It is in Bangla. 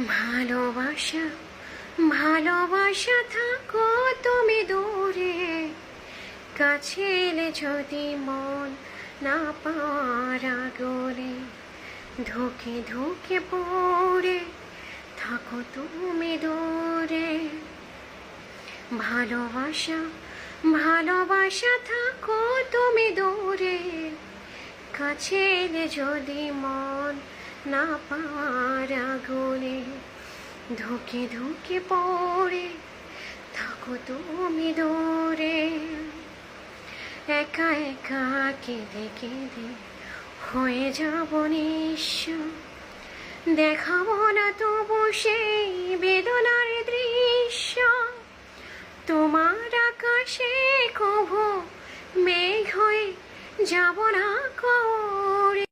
ভালোবাসা ভালোবাসা থাকো তুমি দূরে, কাছে এলে যদি মন না পাওয়ার আগুনে ধুকে ধুকে পড়ে থাকো তুমি দূরে। ভালোবাসা ভালোবাসা থাকো তুমি দূরে, কাছে এলে যদি মন না পাওয়ার আগুনে ধুকে ধুকে পড়ে থাকো তুমি দূরে। একা একা কেঁদে কেঁদে হয়ে যাব নিঃস্ব, দেখাবো না তবু সেই বেদনার দৃশ্য। তোমার আকাশে কভু মেঘ হয়ে যাব না করে।